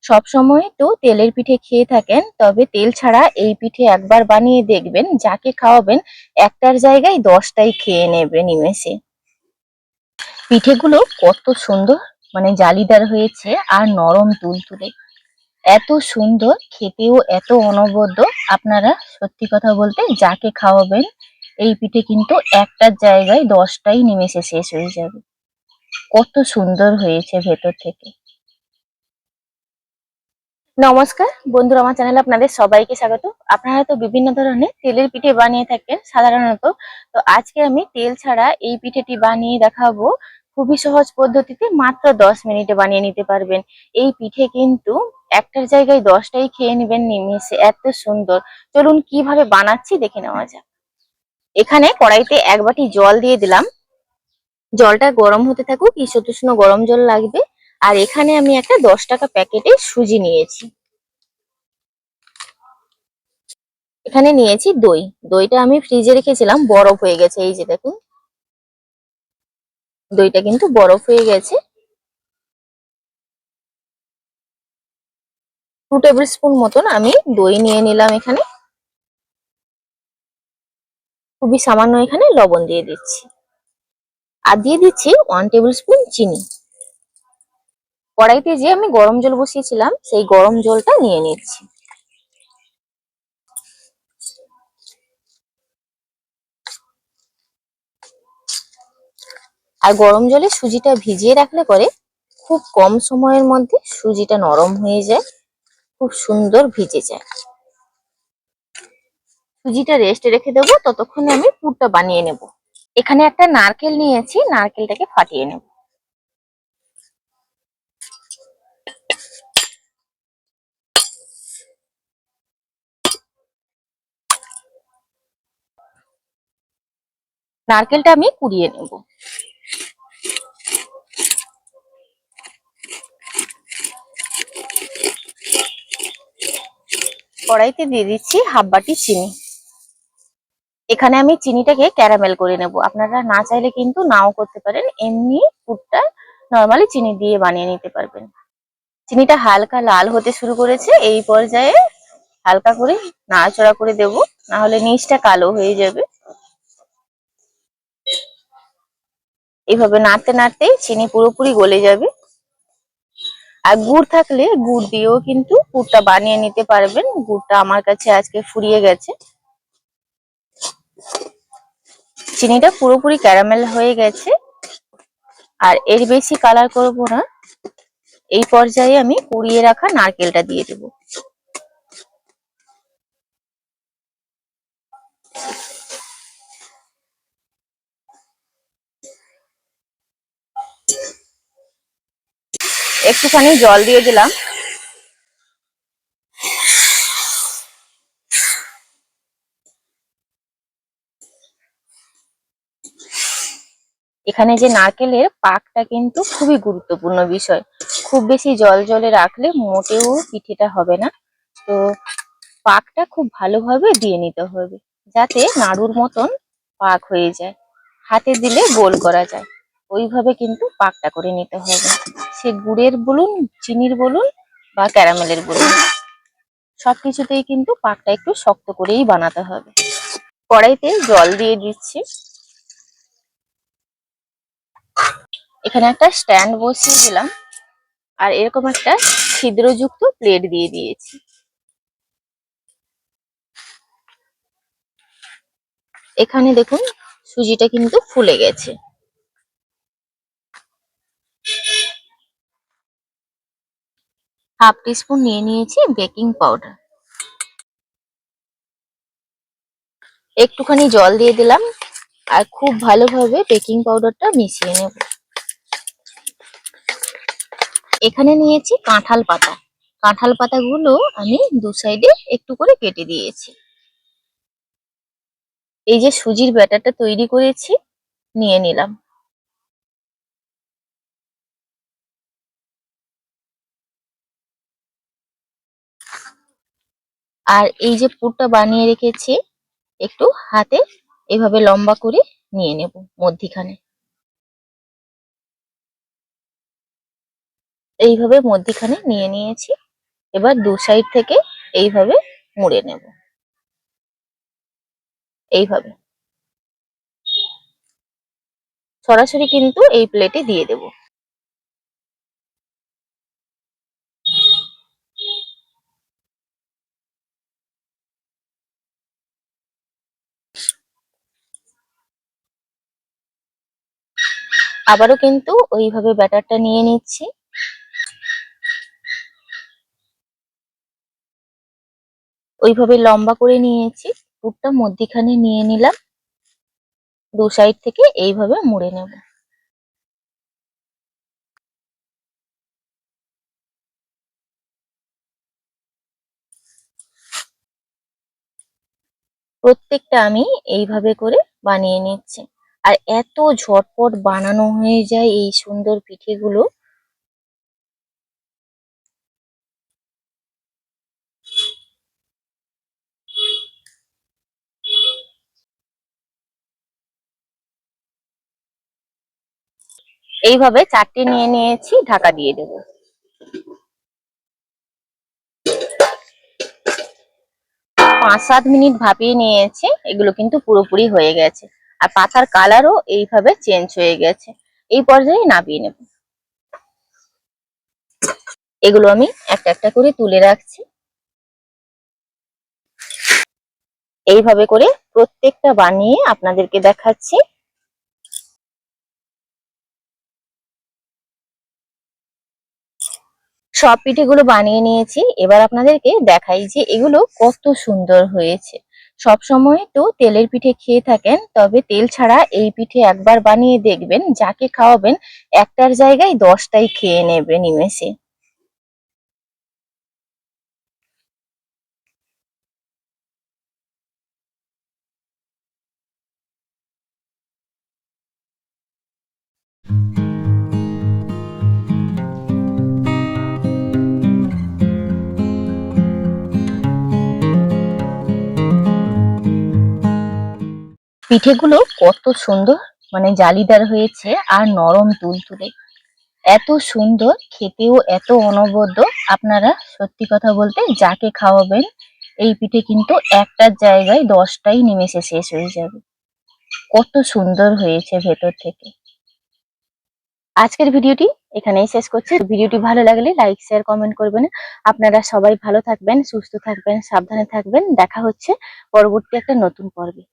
সব সময় তো তেলের পিঠে খেয়ে থাকেন, তবে তেল ছাড়া এই পিঠে একবার বানিয়ে দেখবেন, যাকে খাওয়াবেন একটার জায়গায় 10টাই খেয়ে নেবে নিমেষে। পিঠেগুলো কত সুন্দর, মানে জালিদার হয়েছে আর নরম তুলতুলে, এত সুন্দর খেতেও এত অনবদ্য। আপনারা সত্যি কথা বলতে যাকে খাওয়াবেন এই পিঠে কিন্তু একটার জায়গায় 10টাই নিমেষে শেষ হয়ে যাবে। কত সুন্দর হয়েছে ভেতর থেকে। নমস্কার বন্ধুরা, আমার চ্যানেলে আপনাদের সবাইকে স্বাগত। আপনারা তো বিভিন্ন ধরনের তেলের পিঠে বানিয়ে থাকেন সাধারণত, তো আজকে আমি তেল ছাড়া এই পিঠেটি বানিয়ে দেখাবো। খুবই সহজ পদ্ধতিতে মাত্র 10 মিনিটে বানিয়ে নিতে পারবেন। এই পিঠে কিন্তু একটার জায়গায় 10টাই খেয়ে নেবেন নিমেষে, এত সুন্দর। চলুন কিভাবে বানাচ্ছি দেখে নেওয়া যাক। এখানে কড়াইতে 1 বাটি জল দিয়ে দিলাম। জলটা গরম হতে থাকুক, ঈষৎ উষ্ণ গরম জল লাগবে। আর এখানে আমি একটা 10 টাকা প্যাকেটে সুজি নিয়েছি। এখানে নিয়েছি দই। দইটা আমি ফ্রিজে রেখেছিলাম, বরফ হয়ে গেছে। এই যে দেখুন, দইটা কিন্তু বরফ হয়ে গেছে। 2 টেবিল স্পুন মতন আমি দই নিয়ে নিলাম এখানে। খুবই সামান্য এখানে লবণ দিয়ে দিচ্ছি। আর দিয়ে দিচ্ছি 1 টেবিল স্পুন চিনি। কড়াইতে যে আমি গরম জল বসিয়েছিলাম সেই গরম জলটা নিয়ে নিচ্ছি। আর গরম জলে সুজিটা ভিজিয়ে রাখলে পরে খুব কম সময়ের মধ্যে সুজিটা নরম হয়ে যায়, খুব সুন্দর ভিজে যায়। সুজিটা রেস্টে রেখে দেবো, ততক্ষণে আমি পুরটা বানিয়ে নেব। এখানে একটা নারকেল নিয়েছি, নারকেলটাকে ফাটিয়ে নেব। নারকেলটা আমি কুড়িয়ে নেব। কড়াইতে দিয়ে দিচ্ছি 1/2 বাটি চিনি। এখানে আমি চিনিটাকে ক্যারামেল করে নেব। আপনারা না চাইলে কিন্তু নাও করতে পারেন, এমনি পুরটা নরমালি চিনি দিয়ে বানিয়ে নিতে পারবেন। চিনিটা হালকা লাল হতে শুরু করেছে, এই পর্যায়ে হালকা করে নাড়াচাড়া করে দেব, না হলে নিচটা কালো হয়ে যাবে। এইভাবে নাড়তে নাড়তেই চিনি পুরোপুরি গলে যাবে। আর গুড় থাকলে গুড় দিয়েও কিন্তু পুরটা বানিয়ে নিতে পারবেন। গুড়টা আমার কাছে আজকে ফুরিয়ে গেছে। চিনিটা পুরোপুরি ক্যারামেল হয়ে গেছে, আর এর বেশি কালার করব না। এই পর্যায়ে আমি কুড়িয়ে রাখা নারকেলটা দিয়ে দেব। একটুখানি জল দিয়ে দিলাম। এখানে যে নারকেলের পাকটা কিন্তু খুবই গুরুত্বপূর্ণ বিষয়। খুব বেশি জল জলে রাখলে মোটেও পিঠেটা হবে না। তো পাকটা খুব ভালোভাবে দিয়ে নিতে হবে, যাতে নাড়ুর মতন পাক হয়ে যায়, হাতে দিলে গোল করা যায়। ওইভাবে কিন্তু পাকটা করে নিতে হবে। সে গুড়ের বলুন, চিনির বলুন বা ক্যারামেলের বলুন, সবকিছুতেই কিন্তু পাকটা একটু শক্ত করেই বানাতে হবে। কড়াইতে জল দিয়ে দিচ্ছি। এখানে একটা স্ট্যান্ড বসিয়ে দিলাম, আর এরকম একটা ছিদ্রযুক্ত প্লেট দিয়ে দিয়েছি। এখানে দেখুন সুজিটা কিন্তু ফুলে গেছে। 1/2 টিস্পুন নিয়ে নিয়েছি বেকিং পাউডার। একটুখানি জল দিয়ে দিলাম, আর খুব ভালোভাবে বেকিং পাউডারটা মিশিয়ে নেব। এখানে নিয়েছি কাঁঠাল পাতা। কাঁঠাল পাতাগুলো আমি 2 সাইডে একটু করে কেটে দিয়েছি। এই যে সুজির ব্যাটারটা তৈরি করেছি, নিয়ে নিলাম। আর এই যে পুরটা বানিয়ে রেখেছি, একটু হাতে এভাবে লম্বা করে নিয়ে নেব মধ্যিখানে। এইভাবে মধ্যিখানে নিয়ে নিয়েছি। এবার দু সাইড থেকে এইভাবে মুড়ে নেব, এইভাবে সরাসরি কিন্তু এই প্লেটে দিয়ে দেব। আবারও কিন্তু ওইভাবে ব্যাটারটা নিয়ে নিচ্ছি। ওইভাবে লম্বা করে নিয়েছি, পুরটা মধ্যিখানে নিয়ে নিলাম, দু সাইড থেকে এইভাবে মুড়ে নেব। প্রত্যেকটা আমি এইভাবে করে বানিয়ে নিচ্ছি। আর এত ঝটপট বানানো হয়ে যায় এই সুন্দর পিঠেগুলো। এইভাবে চারটে নিয়ে নিয়েছি, ঢাকা দিয়ে দেব। 5-7 মিনিট ভাপিয়ে নিয়েছি, এগুলো কিন্তু পুরোপুরি হয়ে গেছে। আর পাতার কালারও এইভাবে চেঞ্জ হয়ে গেছে। এই পর্যায়ে নামিয়ে নেব। এগুলো আমি একটা একটা করে তুলে রাখছি। এইভাবে করে প্রত্যেকটা বানিয়ে আপনাদেরকে দেখাচ্ছি। সব পিঠেগুলো বানিয়ে নিয়েছি, এবার আপনাদেরকে দেখাই যে এগুলো কত সুন্দর হয়েছে। সব সময় তো তেলের পিঠে খেয়ে থাকেন, তবে তেল ছাড়া এই পিঠে একবার বানিয়ে দেখবেন, যাকে খাওয়াবেন একটার জায়গায় 10টাই খেয়ে নেবে নিমেষে। পিঠেগুলো কত সুন্দর, মানে জালিদার হয়েছে আর নরম তুলতুলে, এত সুন্দর খেতেও এত অনবদ্য। আপনারা সত্যি কথা বলতে যাকে খাওয়াবেন এই পিঠে কিন্তু একটার জায়গায় 10টাই নিমেষে শেষ হয়ে যাবে। কত সুন্দর হয়েছে ভেতর থেকে। আজকের ভিডিওটি এখানেই শেষ করছি। ভিডিওটি ভালো লাগলে লাইক শেয়ার কমেন্ট করবেন। আপনারা সবাই ভালো থাকবেন, সুস্থ থাকবেন, সাবধানে থাকবেন। দেখা হচ্ছে পরবর্তী একটা নতুন পর্বে।